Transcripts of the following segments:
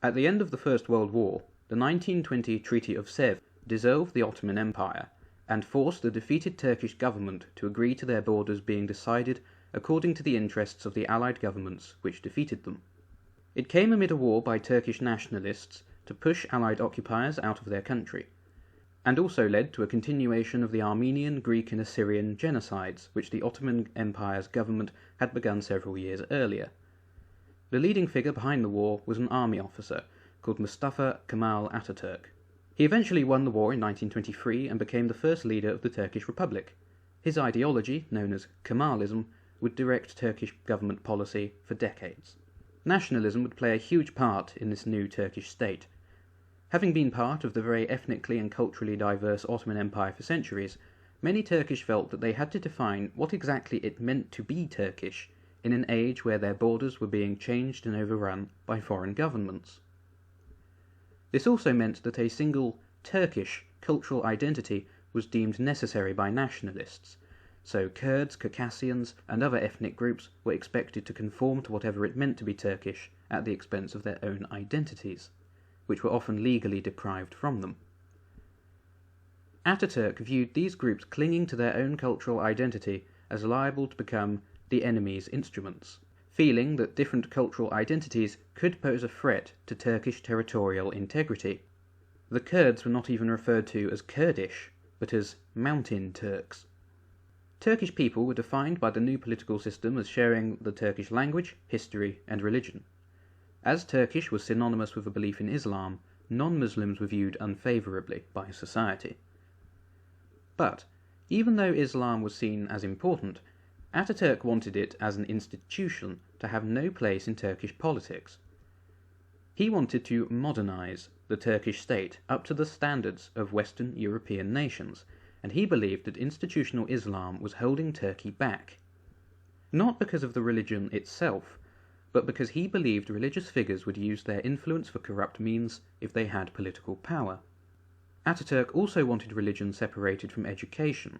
At the end of the First World War, the 1920 Treaty of Sèvres dissolved the Ottoman Empire and forced the defeated Turkish government to agree to their borders being decided according to the interests of the Allied governments which defeated them. It came amid a war by Turkish nationalists to push Allied occupiers out of their country, and also led to a continuation of the Armenian, Greek and Assyrian genocides which the Ottoman Empire's government had begun several years earlier. The leading figure behind the war was an army officer called Mustafa Kemal Atatürk. He eventually won the war in 1923 and became the first leader of the Turkish Republic. His ideology, known as Kemalism, would direct Turkish government policy for decades. Nationalism would play a huge part in this new Turkish state. Having been part of the very ethnically and culturally diverse Ottoman Empire for centuries, many Turkish felt that they had to define what exactly it meant to be Turkish in an age where their borders were being changed and overrun by foreign governments. This also meant that a single Turkish cultural identity was deemed necessary by nationalists, so Kurds, Circassians, and other ethnic groups were expected to conform to whatever it meant to be Turkish at the expense of their own identities, which were often legally deprived from them. Atatürk viewed these groups clinging to their own cultural identity as liable to become the enemy's instruments, feeling that different cultural identities could pose a threat to Turkish territorial integrity. The Kurds were not even referred to as Kurdish, but as Mountain Turks. Turkish people were defined by the new political system as sharing the Turkish language, history, and religion. As Turkish was synonymous with a belief in Islam, non-Muslims were viewed unfavourably by society. But, even though Islam was seen as important, Atatürk wanted it as an institution to have no place in Turkish politics. He wanted to modernize the Turkish state up to the standards of Western European nations, and he believed that institutional Islam was holding Turkey back. Not because of the religion itself, but because he believed religious figures would use their influence for corrupt means if they had political power. Atatürk also wanted religion separated from education,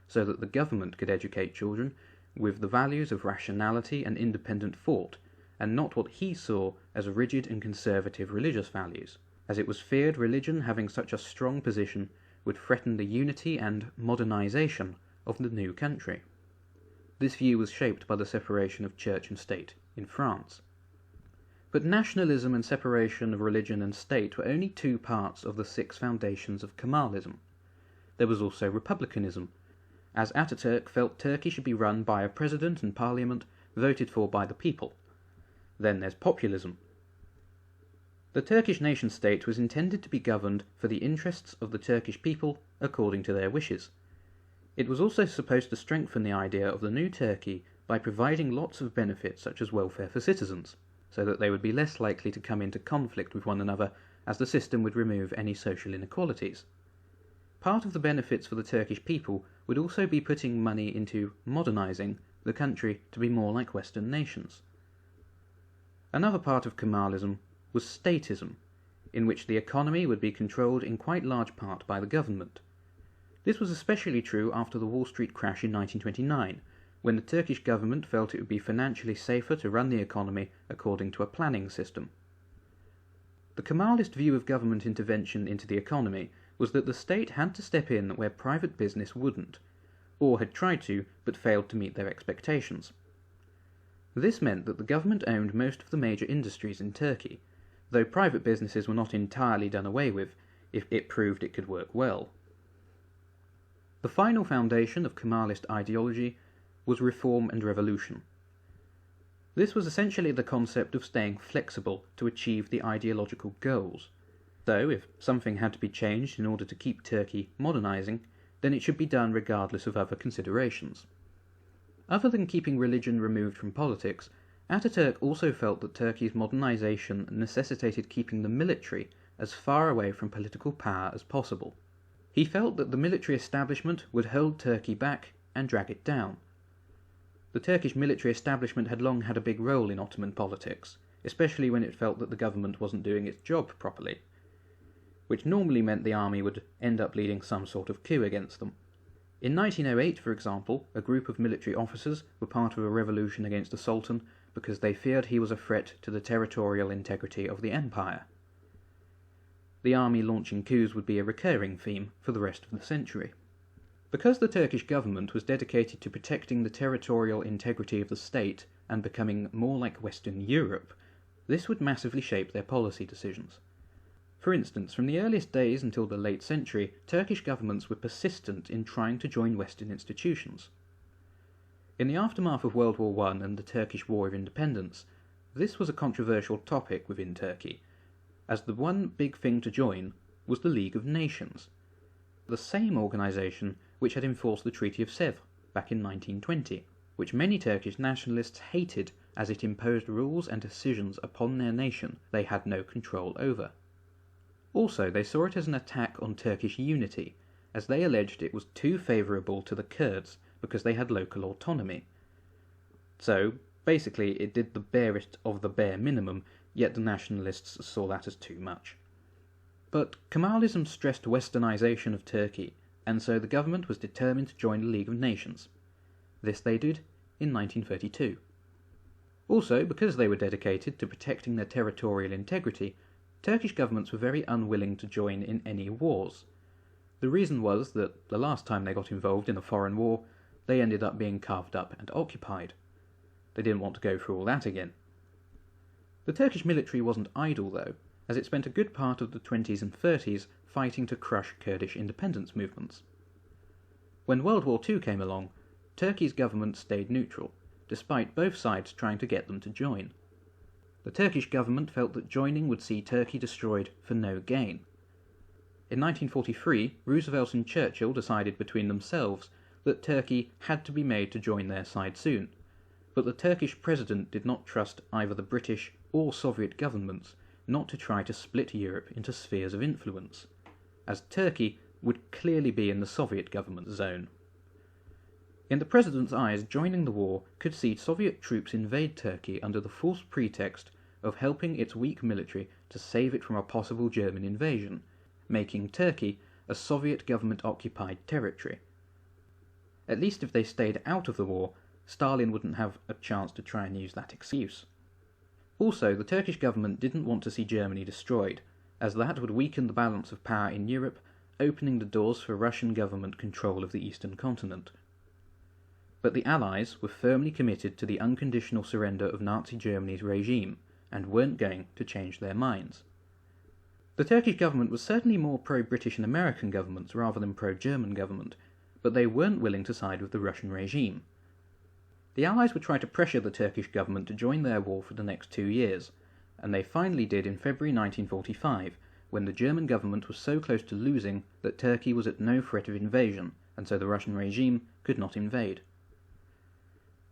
so that the government could educate children with the values of rationality and independent thought, and not what he saw as rigid and conservative religious values, as it was feared religion having such a strong position would threaten the unity and modernization of the new country. This view was shaped by the separation of church and state in France. But nationalism and separation of religion and state were only two parts of the 6 foundations of Kemalism. There was also republicanism, as Atatürk felt Turkey should be run by a president and parliament voted for by the people. Then there's populism. The Turkish nation-state was intended to be governed for the interests of the Turkish people according to their wishes. It was also supposed to strengthen the idea of the new Turkey by providing lots of benefits such as welfare for citizens, so that they would be less likely to come into conflict with one another, as the system would remove any social inequalities. Part of the benefits for the Turkish people would also be putting money into modernizing the country to be more like Western nations. Another part of Kemalism was statism, in which the economy would be controlled in quite large part by the government. This was especially true after the Wall Street crash in 1929, when the Turkish government felt it would be financially safer to run the economy according to a planning system. The Kemalist view of government intervention into the economy was that the state had to step in where private business wouldn't, or had tried to but failed to meet their expectations. This meant that the government owned most of the major industries in Turkey, though private businesses were not entirely done away with if it proved it could work well. The final foundation of Kemalist ideology was reform and revolution. This was essentially the concept of staying flexible to achieve the ideological goals. So, if something had to be changed in order to keep Turkey modernizing, then it should be done regardless of other considerations. Other than keeping religion removed from politics, Atatürk also felt that Turkey's modernization necessitated keeping the military as far away from political power as possible. He felt that the military establishment would hold Turkey back and drag it down. The Turkish military establishment had long had a big role in Ottoman politics, especially when it felt that the government wasn't doing its job properly, which normally meant the army would end up leading some sort of coup against them. In 1908, for example, a group of military officers were part of a revolution against the Sultan because they feared he was a threat to the territorial integrity of the empire. The army launching coups would be a recurring theme for the rest of the century. Because the Turkish government was dedicated to protecting the territorial integrity of the state and becoming more like Western Europe, this would massively shape their policy decisions. For instance, from the earliest days until the late century, Turkish governments were persistent in trying to join Western institutions. In the aftermath of World War I and the Turkish War of Independence, this was a controversial topic within Turkey, as the one big thing to join was the League of Nations, the same organisation which had enforced the Treaty of Sèvres back in 1920, which many Turkish nationalists hated as it imposed rules and decisions upon their nation they had no control over. Also, they saw it as an attack on Turkish unity, as they alleged it was too favourable to the Kurds because they had local autonomy. So, basically, it did the barest of the bare minimum, yet the nationalists saw that as too much. But Kemalism stressed westernisation of Turkey, and so the government was determined to join the League of Nations. This they did in 1932. Also, because they were dedicated to protecting their territorial integrity, Turkish governments were very unwilling to join in any wars. The reason was that the last time they got involved in a foreign war, they ended up being carved up and occupied. They didn't want to go through all that again. The Turkish military wasn't idle, though, as it spent a good part of the 20s and 30s fighting to crush Kurdish independence movements. When World War II came along, Turkey's government stayed neutral, despite both sides trying to get them to join. The Turkish government felt that joining would see Turkey destroyed for no gain. In 1943, Roosevelt and Churchill decided between themselves that Turkey had to be made to join their side soon, but the Turkish president did not trust either the British or Soviet governments not to try to split Europe into spheres of influence, as Turkey would clearly be in the Soviet government zone. In the president's eyes, joining the war could see Soviet troops invade Turkey under the false pretext of helping its weak military to save it from a possible German invasion, making Turkey a Soviet government-occupied territory. At least if they stayed out of the war, Stalin wouldn't have a chance to try and use that excuse. Also, the Turkish government didn't want to see Germany destroyed, as that would weaken the balance of power in Europe, opening the doors for Russian government control of the eastern continent. But the Allies were firmly committed to the unconditional surrender of Nazi Germany's regime, and weren't going to change their minds. The Turkish government was certainly more pro-British and American governments rather than pro-German government, but they weren't willing to side with the Russian regime. The Allies would try to pressure the Turkish government to join their war for the next 2 years, and they finally did in February 1945, when the German government was so close to losing that Turkey was at no threat of invasion, and so the Russian regime could not invade.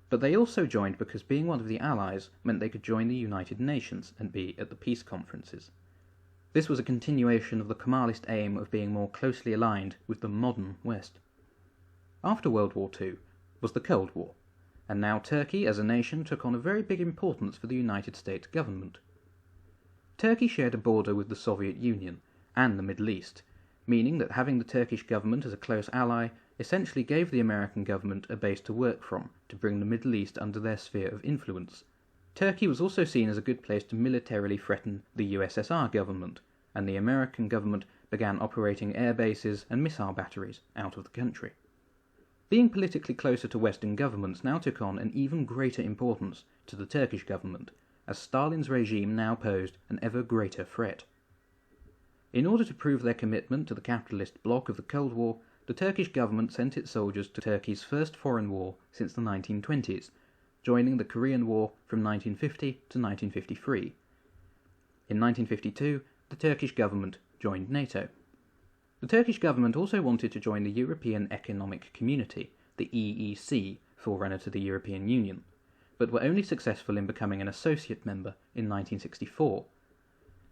But they also joined because being one of the Allies meant they could join the United Nations and be at the peace conferences. This was a continuation of the Kemalist aim of being more closely aligned with the modern West. After World War II was the Cold War, and now Turkey as a nation took on a very big importance for the United States government. Turkey shared a border with the Soviet Union and the Middle East, meaning that having the Turkish government as a close ally essentially gave the American government a base to work from to bring the Middle East under their sphere of influence. Turkey was also seen as a good place to militarily threaten the USSR government, and the American government began operating air bases and missile batteries out of the country. Being politically closer to Western governments now took on an even greater importance to the Turkish government, as Stalin's regime now posed an ever greater threat. In order to prove their commitment to the capitalist bloc of the Cold War, the Turkish government sent its soldiers to Turkey's first foreign war since the 1920s, joining the Korean War from 1950 to 1953. In 1952, the Turkish government joined NATO. The Turkish government also wanted to join the European Economic Community, the EEC, forerunner to the European Union, but were only successful in becoming an associate member in 1964.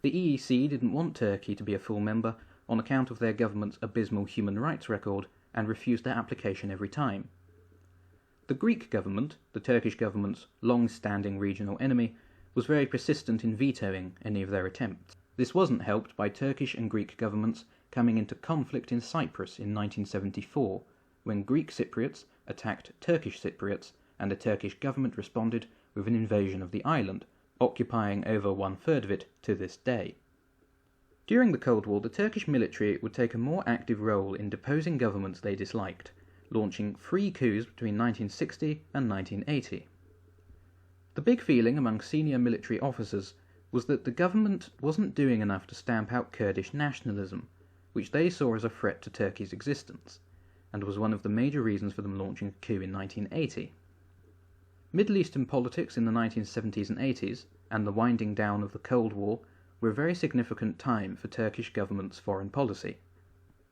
The EEC didn't want Turkey to be a full member on account of their government's abysmal human rights record and refused their application every time. The Greek government, the Turkish government's long-standing regional enemy, was very persistent in vetoing any of their attempts. This wasn't helped by Turkish and Greek governments coming into conflict in Cyprus in 1974, when Greek Cypriots attacked Turkish Cypriots and the Turkish government responded with an invasion of the island, occupying over 1/3 of it to this day. During the Cold War, the Turkish military would take a more active role in deposing governments they disliked, launching 3 coups between 1960 and 1980. The big feeling among senior military officers was that the government wasn't doing enough to stamp out Kurdish nationalism, which they saw as a threat to Turkey's existence, and was one of the major reasons for them launching a coup in 1980. Middle Eastern politics in the 1970s and 80s, and the winding down of the Cold War, were a very significant time for Turkish government's foreign policy,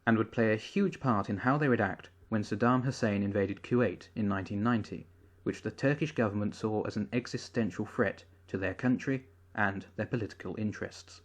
and would play a huge part in how they would act when Saddam Hussein invaded Kuwait in 1990, which the Turkish government saw as an existential threat to their country and their political interests.